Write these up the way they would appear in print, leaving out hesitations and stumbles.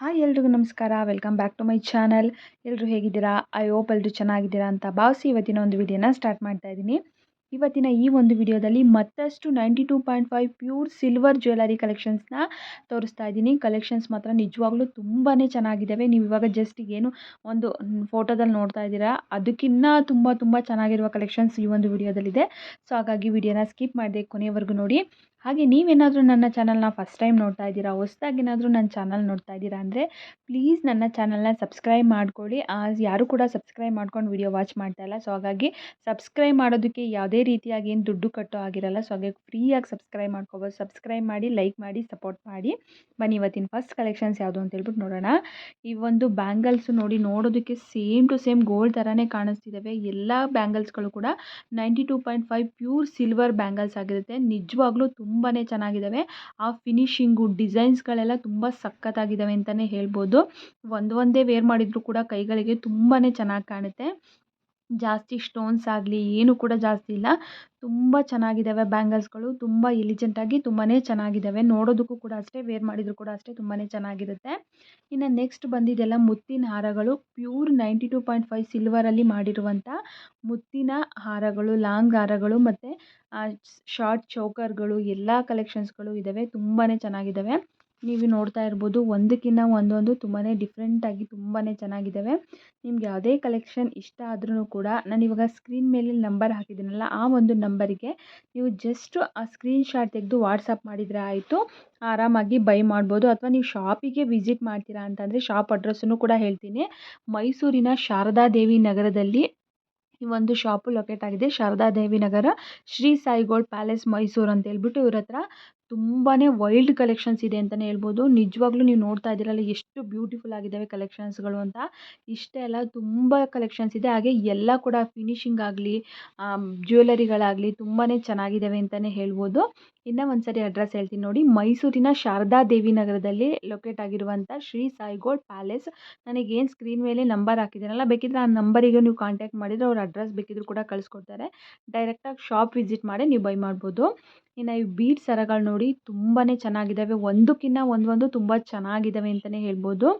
Hi ಎಲ್ರಿಗೂ ನಮಸ್ಕಾರ. Welcome back to my channel. ಎಲ್ಲರೂ ಹೇಗಿದ್ದೀರಾ? ಐ ಹೋಪ್ ಎಲ್ಲರೂ ಚೆನ್ನಾಗಿದ್ದೀರಾ ಅಂತ ಭಾವಿಸಿ ಇವತ್ತಿನ ಒಂದು ವಿಡಿಯೋನ ಸ್ಟಾರ್ಟ್ ಮಾಡ್ತಾ ಇದ್ದೀನಿ. ಇವತ್ತಿನ ಈ ಒಂದು ವಿಡಿಯೋದಲ್ಲಿ ಮತ್ತಷ್ಟು 92.5 ಪ್ಯೂರ್ ಸಿಲ್ವರ್ ಜ್ಯುವೆಲರಿ ಕಲೆಕ್ಷನ್ಸ್ನ ತೋರಿಸ್ತಾ ಇದ್ದೀನಿ. ಕಲೆಕ್ಷನ್ಸ್ ಮಾತ್ರ ನಿಜವಾಗ್ಲೂ ತುಂಬಾ ಚೆನ್ನಾಗಿದ್ದಾವೆ. ನೀವು ಇವಾಗ ಜಸ್ಟ್ ಏನು ಒಂದು ಫೋಟೋದಲ್ಲಿ ನೋಡ್ತಾ ಇದ್ದೀರಾ, ಅದಕ್ಕಿಂತ ತುಂಬ ಚೆನ್ನಾಗಿರುವ ಕಲೆಕ್ಷನ್ಸ್ ಈ ಒಂದು ವಿಡಿಯೋದಲ್ಲಿದೆ. ಸೊ ಹಾಗಾಗಿ ವಿಡಿಯೋನ ಸ್ಕಿಪ್ ಮಾಡದೆ ಕೊನೆಯವರೆಗೂ ನೋಡಿ. ಹಾಗೆ ನೀವೇನಾದರೂ ನನ್ನ ಚಾನಲ್ನ ಫಸ್ಟ್ ಟೈಮ್ ನೋಡ್ತಾ ಇದ್ದೀರಾ, ಹೊಸದಾಗಿ ಏನಾದರೂ ನನ್ನ ಚಾನಲ್ ನೋಡ್ತಾ ಇದ್ದೀರಾ ಅಂದರೆ ಪ್ಲೀಸ್ ನನ್ನ ಚಾನಲ್ನ ಸಬ್ಸ್ಕ್ರೈಬ್ ಮಾಡ್ಕೊಳ್ಳಿ. ಯಾರು ಕೂಡ ಸಬ್ಸ್ಕ್ರೈಬ್ ಮಾಡ್ಕೊಂಡು ವಿಡಿಯೋ ವಾಚ್ ಮಾಡ್ತಾ ಇಲ್ಲ. ಸೊ ಹಾಗಾಗಿ ಸಬ್ಸ್ಕ್ರೈಬ್ ಮಾಡೋದಕ್ಕೆ ಯಾವುದೇ ರೀತಿಯಾಗಿ ಏನು ದುಡ್ಡು ಕಟ್ಟೋ ಆಗಿರಲ್ಲ. ಸೊ ಹಾಗಾಗಿ ಫ್ರೀಯಾಗಿ ಸಬ್ಸ್ಕ್ರೈಬ್ ಮಾಡ್ಕೋಬೋದು. ಸಬ್ಸ್ಕ್ರೈಬ್ ಮಾಡಿ, ಲೈಕ್ ಮಾಡಿ, ಸಪೋರ್ಟ್ ಮಾಡಿ. ಬನ್ನಿ ಇವತ್ತಿನ ಫಸ್ಟ್ ಕಲೆಕ್ಷನ್ಸ್ ಯಾವುದು ಅಂತ ಹೇಳ್ಬಿಟ್ಟು ನೋಡೋಣ. ಈ ಒಂದು ಬ್ಯಾಂಗಲ್ಸು ನೋಡೋದಕ್ಕೆ ಸೇಮ್ ಟು ಸೇಮ್ ಗೋಲ್ಡ್ ಥರನೇ ಕಾಣಿಸ್ತಿದ್ದಾವೆ. ಎಲ್ಲ ಬ್ಯಾಂಗಲ್ಸ್ಗಳು ಕೂಡ 92.5 ಪ್ಯೂರ್ ಸಿಲ್ವರ್ ಬ್ಯಾಂಗಲ್ಸ್ ಆಗಿರುತ್ತೆ. ನಿಜವಾಗ್ಲೂ ತುಂಬಾ ಚೆನ್ನಾಗಿದ್ದಾವೆ. ಆ ಫಿನಿಶಿಂಗು ಡಿಸೈನ್ಸ್ಗಳೆಲ್ಲ ತುಂಬ ಸಖತ್ತಾಗಿದ್ದಾವೆ ಅಂತಲೇ ಹೇಳ್ಬೋದು. ಒಂದೇ ವೇರ್ ಮಾಡಿದರೂ ಕೂಡ ಕೈಗಳಿಗೆ ತುಂಬಾ ಚೆನ್ನಾಗಿ ಕಾಣುತ್ತೆ. ಜಾಸ್ತಿ ಸ್ಟೋನ್ಸ್ ಆಗಲಿ ಏನು ಕೂಡ ಜಾಸ್ತಿ ಇಲ್ಲ. ತುಂಬ ಚೆನ್ನಾಗಿದ್ದಾವೆ ಬ್ಯಾಂಗಲ್ಸ್ಗಳು. ತುಂಬ ಎಲಿಜೆಂಟಾಗಿ ತುಂಬಾ ಚೆನ್ನಾಗಿದ್ದಾವೆ. ನೋಡೋದಕ್ಕೂ ಕೂಡ ಅಷ್ಟೇ, ವೇರ್ ಮಾಡಿದರೂ ಕೂಡ ಅಷ್ಟೇ ತುಂಬಾ ಚೆನ್ನಾಗಿರುತ್ತೆ. ಇನ್ನು ನೆಕ್ಸ್ಟ್ ಬಂದಿದ್ದೆಲ್ಲ ಮುತ್ತಿನ ಹಾರಗಳು. ಪ್ಯೂರ್ 92.5 ಸಿಲ್ವರಲ್ಲಿ ಮಾಡಿರುವಂಥ ಮುತ್ತಿನ ಹಾರಗಳು, ಲಾಂಗ್ ಹಾರಗಳು ಮತ್ತು ಶಾರ್ಟ್ ಚೋಕರ್ಗಳು ಎಲ್ಲ ಕಲೆಕ್ಷನ್ಸ್ಗಳು ಇದ್ದಾವೆ. ತುಂಬಾ ಚೆನ್ನಾಗಿದ್ದಾವೆ. ನೀವು ನೋಡ್ತಾ ಇರ್ಬೋದು, ಒಂದಕ್ಕಿಂತ ಒಂದೊಂದು ತುಂಬಾ ಡಿಫ್ರೆಂಟಾಗಿ ತುಂಬಾ ಚೆನ್ನಾಗಿದ್ದಾವೆ. ನಿಮ್ಗೆ ಯಾವುದೇ ಕಲೆಕ್ಷನ್ ಇಷ್ಟ ಆದ್ರೂ ಕೂಡ ನಾನು ಇವಾಗ ಸ್ಕ್ರೀನ್ ಮೇಲೆ ನಂಬರ್ ಹಾಕಿದ್ದೀನಲ್ಲ, ಆ ಒಂದು ನಂಬರಿಗೆ ನೀವು ಜಸ್ಟ್ ಆ ಸ್ಕ್ರೀನ್ಶಾಟ್ ತೆಗೆದು ವಾಟ್ಸಪ್ ಮಾಡಿದರೆ ಆಯಿತು. ಆರಾಮಾಗಿ ಬೈ ಮಾಡ್ಬೋದು. ಅಥವಾ ನೀವು ಶಾಪಿಗೆ ವಿಸಿಟ್ ಮಾಡ್ತೀರಾ ಅಂತಂದರೆ ಶಾಪ್ ಅಡ್ರೆಸ್ಸನ್ನು ಕೂಡ ಹೇಳ್ತೀನಿ. ಮೈಸೂರಿನ ಶಾರದಾದೇವಿ ನಗರದಲ್ಲಿ ಈ ಒಂದು ಶಾಪು ಲೊಕೇಟ್ ಆಗಿದೆ. ಶಾರದಾದೇವಿ ನಗರ, ಶ್ರೀ ಸಾಯಿ ಗೋಲ್ಡ್ ಪ್ಯಾಲೇಸ್ ಮೈಸೂರು ಅಂತ ಹೇಳ್ಬಿಟ್ಟು ಇವ್ರ ಹತ್ರ ತುಂಬಾ ವೈಲ್ಡ್ ಕಲೆಕ್ಷನ್ಸ್ ಇದೆ ಅಂತಲೇ ಹೇಳ್ಬೋದು. ನಿಜವಾಗ್ಲೂ ನೀವು ನೋಡ್ತಾ ಇದ್ದೀರಲ್ಲ ಎಷ್ಟು ಬ್ಯೂಟಿಫುಲ್ ಆಗಿದ್ದಾವೆ ಕಲೆಕ್ಷನ್ಸ್ಗಳು ಅಂತ. ಇಷ್ಟೇ ಅಲ್ಲ, ತುಂಬ ಕಲೆಕ್ಷನ್ಸ್ ಇದೆ. ಹಾಗೆ ಎಲ್ಲ ಕೂಡ ಫಿನಿಶಿಂಗ್ ಆಗಲಿ ಜ್ಯುವೆಲರಿಗಳಾಗಲಿ ತುಂಬಾ ಚೆನ್ನಾಗಿದ್ದಾವೆ ಅಂತಲೇ ಹೇಳ್ಬೋದು. ಇನ್ನೂ ಒಂದ್ಸರಿ ಅಡ್ರೆಸ್ ಹೇಳ್ತೀನಿ ನೋಡಿ. ಮೈಸೂರಿನ ಶಾರದಾದೇವಿ ನಗರದಲ್ಲಿ ಲೊಕೇಟ್ ಆಗಿರುವಂಥ ಶ್ರೀ ಸಾಯಿ ಗೋಲ್ಡ್ ಪ್ಯಾಲೇಸ್. ನನಗೇನು ಸ್ಕ್ರೀನ್ ಮೇಲೆ ನಂಬರ್ ಹಾಕಿದ್ದೀನಲ್ಲ, ಬೇಕಿದ್ರೆ ಆ ನಂಬರಿಗೆ ನೀವು ಕಾಂಟ್ಯಾಕ್ಟ್ ಮಾಡಿದರೆ ಅವ್ರ ಅಡ್ರೆಸ್ ಬೇಕಿದ್ರೂ ಕೂಡ ಕಳಿಸ್ಕೊಡ್ತಾರೆ. ಡೈರೆಕ್ಟಾಗಿ ಶಾಪ್ ವಿಸಿಟ್ ಮಾಡಿ ನೀವು ಬೈ ಮಾಡ್ಬೋದು. ಇನ್ನು ಈ ಬೀಡ್ ಸರಗಳು ನೋಡಿ ತುಂಬಾ ಚೆನ್ನಾಗಿದ್ದಾವೆ. ಒಂದಕ್ಕಿಂತ ಒಂದೊಂದು ತುಂಬ ಚೆನ್ನಾಗಿದ್ದಾವೆ ಅಂತಲೇ ಹೇಳ್ಬೋದು.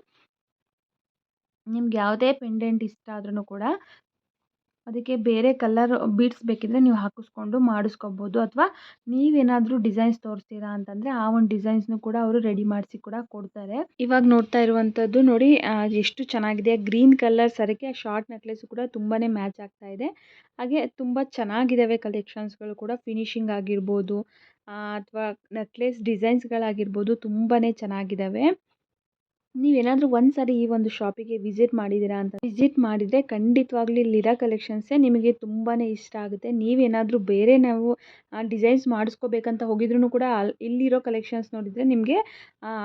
ನಿಮ್ಗೆ ಯಾವುದೇ ಪೆಂಡೆಂಟ್ ಇಷ್ಟ ಆದ್ರೂ ಕೂಡ ಅದಕ್ಕೆ ಬೇರೆ ಕಲರ್ ಬೀಡ್ಸ್ ಬೇಕಿದ್ರೆ ನೀವು ಹಾಕಿಸ್ಕೊಂಡು ಮಾಡಿಸ್ಕೊಬೋದು. ಅಥವಾ ನೀವೇನಾದರೂ ಡಿಸೈನ್ಸ್ ತೋರಿಸ್ತೀರಾ ಅಂತಂದರೆ ಆ ಒಂದು ಡಿಸೈನ್ಸ್ನು ಕೂಡ ಅವರು ರೆಡಿ ಮಾಡಿಸಿ ಕೂಡ ಕೊಡ್ತಾರೆ. ಇವಾಗ ನೋಡ್ತಾ ಇರುವಂಥದ್ದು ನೋಡಿ ಎಷ್ಟು ಚೆನ್ನಾಗಿದೆ. ಗ್ರೀನ್ ಕಲರ್ ಸರಕ್ಕೆ ಶಾರ್ಟ್ ನೆಕ್ಲೆಸ್ ಕೂಡ ತುಂಬಾ ಮ್ಯಾಚ್ ಆಗ್ತಾ ಇದೆ. ಹಾಗೆ ತುಂಬ ಚೆನ್ನಾಗಿದ್ದಾವೆ ಕಲೆಕ್ಷನ್ಸ್ಗಳು ಕೂಡ. ಫಿನಿಶಿಂಗ್ ಆಗಿರ್ಬೋದು ಅಥವಾ ನೆಕ್ಲೆಸ್ ಡಿಸೈನ್ಸ್ಗಳಾಗಿರ್ಬೋದು ತುಂಬಾ ಚೆನ್ನಾಗಿದ್ದಾವೆ. ನೀವೇನಾದರೂ ಒಂದು ಸಾರಿ ಈ ಒಂದು ಶಾಪಿಗೆ ವಿಸಿಟ್ ಮಾಡಿದರೆ ಖಂಡಿತವಾಗ್ಲೂ ಇಲ್ಲಿರೋ ಕಲೆಕ್ಷನ್ಸೇ ನಿಮಗೆ ತುಂಬಾ ಇಷ್ಟ ಆಗುತ್ತೆ. ನೀವೇನಾದರೂ ಬೇರೆ ನಾವು ಡಿಸೈನ್ಸ್ ಮಾಡಿಸ್ಕೋಬೇಕಂತ ಹೋಗಿದ್ರೂ ಕೂಡ ಇಲ್ಲಿರೋ ಕಲೆಕ್ಷನ್ಸ್ ನೋಡಿದರೆ ನಿಮಗೆ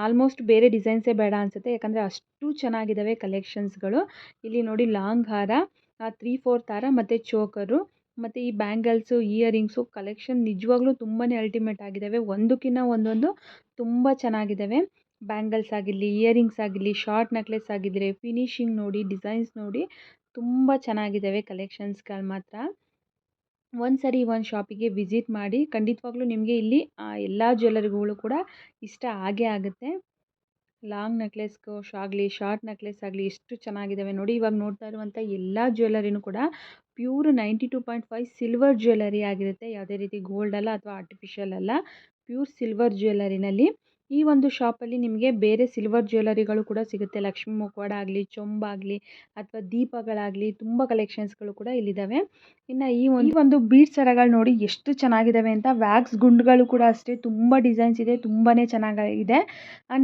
ಆಲ್ಮೋಸ್ಟ್ ಬೇರೆ ಡಿಸೈನ್ಸೇ ಬೇಡ ಅನಿಸುತ್ತೆ. ಯಾಕಂದರೆ ಅಷ್ಟು ಚೆನ್ನಾಗಿದ್ದಾವೆ ಕಲೆಕ್ಷನ್ಸ್ಗಳು. ಇಲ್ಲಿ ನೋಡಿ ಲಾಂಗ್ ಹಾರ, 3/4 ಹಾರ ಮತ್ತು ಚೋಕರು ಮತ್ತು ಈ ಬ್ಯಾಂಗಲ್ಸು, ಇಯರಿಂಗ್ಸು ಕಲೆಕ್ಷನ್ ನಿಜವಾಗ್ಲೂ ತುಂಬಾ ಅಲ್ಟಿಮೇಟ್ ಆಗಿದ್ದಾವೆ. ಒಂದಕ್ಕಿಂತ ಒಂದೊಂದು ತುಂಬ ಚೆನ್ನಾಗಿದ್ದಾವೆ. ಬ್ಯಾಂಗಲ್ಸ್ ಆಗಿರಲಿ, ಇಯರಿಂಗ್ಸ್ ಆಗಿರಲಿ, ಶಾರ್ಟ್ ನೆಕ್ಲೆಸ್ ಆಗಿದ್ದರೆ ಫಿನಿಶಿಂಗ್ ನೋಡಿ, ಡಿಸೈನ್ಸ್ ನೋಡಿ ತುಂಬ ಚೆನ್ನಾಗಿದ್ದಾವೆ ಕಲೆಕ್ಷನ್ಸ್ಗಳು ಮಾತ್ರ. ಒಂದು ಸರಿ ಒಂದು ಶಾಪಿಗೆ ವಿಸಿಟ್ ಮಾಡಿ. ಖಂಡಿತವಾಗ್ಲೂ ನಿಮಗೆ ಇಲ್ಲಿ ಎಲ್ಲ ಜ್ಯುವೆಲರಿಗಳು ಕೂಡ ಇಷ್ಟ ಆಗೇ ಆಗುತ್ತೆ. ಲಾಂಗ್ ನೆಕ್ಲೆಸ್ಗೂ ಆಗಲಿ, ಶಾರ್ಟ್ ನೆಕ್ಲೆಸ್ ಆಗಲಿ ಎಷ್ಟು ಚೆನ್ನಾಗಿದ್ದಾವೆ ನೋಡಿ. ಇವಾಗ ನೋಡ್ತಾ ಇರುವಂಥ ಎಲ್ಲ ಜ್ಯುವೆಲರಿನೂ ಕೂಡ ಪ್ಯೂರ್ 92.5 ಸಿಲ್ವರ್ ಜ್ಯುವೆಲರಿ ಆಗಿರುತ್ತೆ. ಯಾವುದೇ ರೀತಿ ಗೋಲ್ಡ್ ಅಲ್ಲ ಅಥವಾ ಆರ್ಟಿಫಿಷಿಯಲ್ ಅಲ್ಲ, ಪ್ಯೂರ್ ಸಿಲ್ವರ್ ಜ್ಯುವೆಲರಿನಲ್ಲಿ. ಈ ಒಂದು ಶಾಪಲ್ಲಿ ನಿಮಗೆ ಬೇರೆ ಸಿಲ್ವರ್ ಜ್ಯುವೆಲರಿಗಳು ಕೂಡ ಸಿಗುತ್ತೆ. ಲಕ್ಷ್ಮಿ ಮುಖವಾಡ ಆಗಲಿ, ಚೊಂಬಾಗಲಿ ಅಥವಾ ದೀಪಗಳಾಗಲಿ ತುಂಬ ಕಲೆಕ್ಷನ್ಸ್ಗಳು ಕೂಡ ಇಲ್ಲಿದ್ದಾವೆ. ಇನ್ನು ಈ ಒಂದು ಬೀಡ್ ಸರಗಳು ನೋಡಿ ಎಷ್ಟು ಚೆನ್ನಾಗಿದ್ದಾವೆ ಅಂತ. ವ್ಯಾಕ್ಸ್ ಗುಂಡುಗಳು ಕೂಡ ಅಷ್ಟೇ ತುಂಬ ಡಿಸೈನ್ಸ್ ಇದೆ, ತುಂಬಾ ಚೆನ್ನಾಗಿದೆ.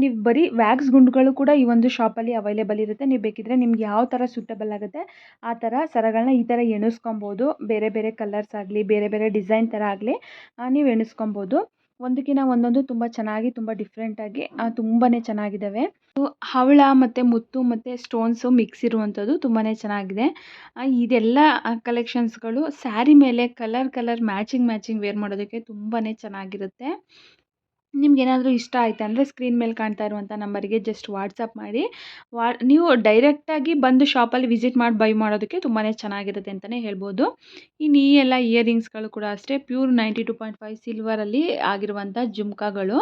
ನೀವು ಬರೀ ವ್ಯಾಕ್ಸ್ ಗುಂಡುಗಳು ಕೂಡ ಈ ಒಂದು ಶಾಪಲ್ಲಿ ಅವೈಲೇಬಲ್ ಇರುತ್ತೆ. ನೀವು ಬೇಕಿದ್ರೆ ನಿಮ್ಗೆ ಯಾವ ಥರ ಸೂಟಬಲ್ ಆಗುತ್ತೆ ಆ ಥರ ಸರಗಳನ್ನ ಈ ಥರ ಎಣಿಸ್ಕೊಬೋದು. ಬೇರೆ ಬೇರೆ ಕಲರ್ಸ್ ಆಗಲಿ, ಬೇರೆ ಬೇರೆ ಡಿಸೈನ್ ಥರ ಆಗಲಿ ನೀವು ಎಣಿಸ್ಕೊಬೋದು. ಒಂದಕ್ಕಿಂತ ಒಂದೊಂದು ತುಂಬ ಚೆನ್ನಾಗಿ, ತುಂಬ ಡಿಫ್ರೆಂಟಾಗಿ ತುಂಬಾ ಚೆನ್ನಾಗಿದ್ದಾವೆ. ಹವಳ ಮತ್ತು ಮುತ್ತು ಮತ್ತು ಸ್ಟೋನ್ಸು ಮಿಕ್ಸ್ ಇರುವಂಥದ್ದು ತುಂಬಾ ಚೆನ್ನಾಗಿದೆ. ಇದೆಲ್ಲ ಕಲೆಕ್ಷನ್ಸ್ಗಳು ಸ್ಯಾರಿ ಮೇಲೆ ಕಲರ್ ಮ್ಯಾಚಿಂಗ್ ವೇರ್ ಮಾಡೋದಕ್ಕೆ ತುಂಬಾ ಚೆನ್ನಾಗಿರುತ್ತೆ. ನಿಮ್ಗೇನಾದರೂ ಇಷ್ಟ ಆಯಿತು ಅಂದರೆ ಸ್ಕ್ರೀನ್ ಮೇಲೆ ಕಾಣ್ತಾ ಇರುವಂಥ ನಂಬರಿಗೆ ಜಸ್ಟ್ ವಾಟ್ಸಪ್ ಮಾಡಿ. ನೀವು ಡೈರೆಕ್ಟಾಗಿ ಬಂದು ಶಾಪಲ್ಲಿ ವಿಸಿಟ್ ಮಾಡಿ ಬೈ ಮಾಡೋದಕ್ಕೆ ತುಂಬಾ ಚೆನ್ನಾಗಿರುತ್ತೆ ಅಂತಲೇ ಹೇಳ್ಬೋದು. ಇನ್ನು ಈ ಎಲ್ಲ ಇಯರಿಂಗ್ಸ್ಗಳು ಕೂಡ ಅಷ್ಟೇ ಪ್ಯೂರ್ 92.5 ಸಿಲ್ವರಲ್ಲಿ ಆಗಿರುವಂಥ ಜುಮ್ಕಾಗಳು.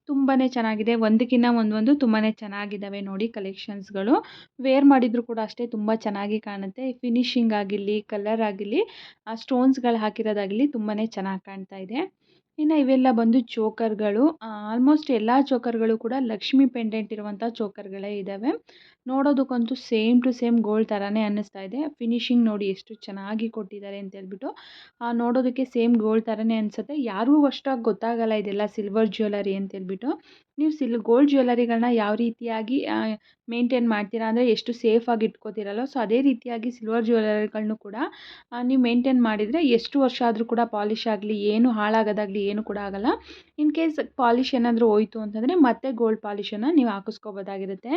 ತುಂಬಾ ಚೆನ್ನಾಗಿದೆ. ಒಂದಕ್ಕಿಂತ ಒಂದೊಂದು ತುಂಬಾ ಚೆನ್ನಾಗಿದ್ದಾವೆ ನೋಡಿ ಕಲೆಕ್ಷನ್ಸ್‌ಗಳು. ವೇರ್ ಮಾಡಿದರೂ ಕೂಡ ಅಷ್ಟೇ ತುಂಬ ಚೆನ್ನಾಗಿ ಕಾಣುತ್ತೆ. ಫಿನಿಶಿಂಗ್ ಆಗಿರಲಿ, ಕಲರ್ ಆಗಿರಲಿ, ಆ ಸ್ಟೋನ್ಸ್‌ಗಳು ಹಾಕಿರೋದಾಗಲಿ ತುಂಬಾ ಚೆನ್ನಾಗಿ ಕಾಣ್ತಾ ಇದೆ. ಇನ್ನು ಇವೆಲ್ಲ ಬಂದು ಚೋಕರ್‌ಗಳು. ಆಲ್ಮೋಸ್ಟ್ ಎಲ್ಲ ಚೋಕರ್‌ಗಳು ಕೂಡ ಲಕ್ಷ್ಮಿ ಪೆಂಡೆಂಟ್ ಇರುವಂಥ ಚೋಕರ್‌ಗಳೇ ಇದ್ದಾವೆ. ನೋಡೋದಕ್ಕಂತೂ ಸೇಮ್ ಟು ಸೇಮ್ ಗೋಲ್ಡ್ ಥರಾನೇ ಅನ್ನಿಸ್ತಾ ಇದೆ. ಫಿನಿಶಿಂಗ್ ನೋಡಿ ಎಷ್ಟು ಚೆನ್ನಾಗಿ ಕೊಟ್ಟಿದ್ದಾರೆ ಅಂತ ಹೇಳ್ಬಿಟ್ಟು. ನೋಡೋದಕ್ಕೆ ಸೇಮ್ ಗೋಲ್ಡ್ ಥರನೇ ಅನಿಸುತ್ತೆ. ಯಾರಿಗೂ ಅಷ್ಟಾಗಿ ಗೊತ್ತಾಗಲ್ಲ ಇದೆಲ್ಲ ಸಿಲ್ವರ್ ಜ್ಯುವೆಲರಿ ಅಂತ ಹೇಳ್ಬಿಟ್ಟು. ನೀವು ಗೋಲ್ಡ್ ಜ್ಯುವೆಲರಿಗಳನ್ನ ಯಾವ ರೀತಿಯಾಗಿ ಮೇಂಟೈನ್ ಮಾಡ್ತೀರಾ ಅಂದರೆ ಎಷ್ಟು ಸೇಫಾಗಿ ಇಟ್ಕೋತೀರಲ್ಲೋ, ಸೊ ಅದೇ ರೀತಿಯಾಗಿ ಸಿಲ್ವರ್ ಜ್ಯುವೆಲರಿಗಳನ್ನೂ ಕೂಡ ನೀವು ಮೇಂಟೈನ್ ಮಾಡಿದರೆ ಎಷ್ಟು ವರ್ಷ ಆದರೂ ಕೂಡ ಪಾಲಿಶ್ ಆಗಲಿ, ಏನು ಹಾಳಾಗೋದಾಗಲಿ ಏನು ಕೂಡ ಆಗಲ್ಲ. ಇನ್ ಕೇಸ್ ಪಾಲಿಶ್ ಏನಾದರೂ ಹೋಯ್ತು ಅಂತಂದರೆ ಮತ್ತೆ ಗೋಲ್ಡ್ ಪಾಲಿಶನ್ನು ನೀವು ಹಾಕಿಸ್ಕೋಬೋದಾಗಿರುತ್ತೆ.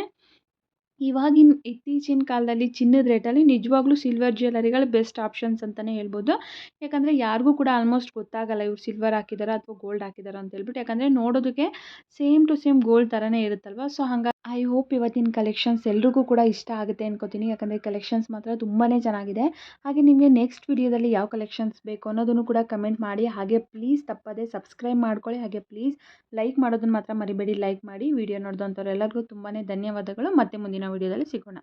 ಇತ್ತೀಚಿನ ಕಾಲದಲ್ಲಿ ಚಿನ್ನದ ರೇಟಲ್ಲಿ ನಿಜವಾಗ್ಲೂ ಸಿಲ್ವರ್ ಜ್ಯುವೆಲರಿಗಳು ಬೆಸ್ಟ್ ಆಪ್ಷನ್ಸ್ ಅಂತಲೇ ಹೇಳ್ಬೋದು. ಯಾಕಂದರೆ ಯಾರಿಗೂ ಕೂಡ ಆಲ್ಮೋಸ್ಟ್ ಗೊತ್ತಾಗಲ್ಲ ಇವ್ರು ಸಿಲ್ವರ್ ಹಾಕಿದಾರಾ ಅಥವಾ ಗೋಲ್ಡ್ ಹಾಕಿದಾರಾ ಅಂತ ಹೇಳ್ಬಿಟ್ಟು. ಯಾಕಂದರೆ ನೋಡೋದಕ್ಕೆ ಸೇಮ್ ಟು ಸೇಮ್ ಗೋಲ್ಡ್ ಥರನೇ ಇರುತ್ತಲ್ವ. ಸೊ ಐ ಹೋಪ್ ಇವತ್ತಿನ ಕಲೆಕ್ಷನ್ಸ್ ಎಲ್ರಿಗೂ ಕೂಡ ಇಷ್ಟ ಆಗುತ್ತೆ ಅನ್ಕೋತೀನಿ. ಯಾಕಂದರೆ ಕಲೆಕ್ಷನ್ಸ್ ಮಾತ್ರ ತುಂಬಾ ಚೆನ್ನಾಗಿದೆ. ಹಾಗೆ ನಿಮಗೆ ನೆಕ್ಸ್ಟ್ ವಿಡಿಯೋದಲ್ಲಿ ಯಾವ ಕಲೆಕ್ಷನ್ಸ್ ಬೇಕು ಅನ್ನೋದನ್ನು ಕೂಡ ಕಮೆಂಟ್ ಮಾಡಿ. ಹಾಗೆ ಪ್ಲೀಸ್ ತಪ್ಪದೆ ಸಬ್ಸ್ಕ್ರೈಬ್ ಮಾಡ್ಕೊಳ್ಳಿ. ಹಾಗೆ ಪ್ಲೀಸ್ ಲೈಕ್ ಮಾಡೋದನ್ನು ಮಾತ್ರ ಮರಿಬೇಡಿ. ಲೈಕ್ ಮಾಡಿ. ವಿಡಿಯೋ ನೋಡಿದಂಥವ್ರು ಎಲ್ಲರಿಗೂ ತುಂಬಾ ಧನ್ಯವಾದಗಳು. ಮತ್ತೆ ಮುಂದಿನ ವಿಡಿಯೋದಲ್ಲಿ ಸಿಗೋಣ.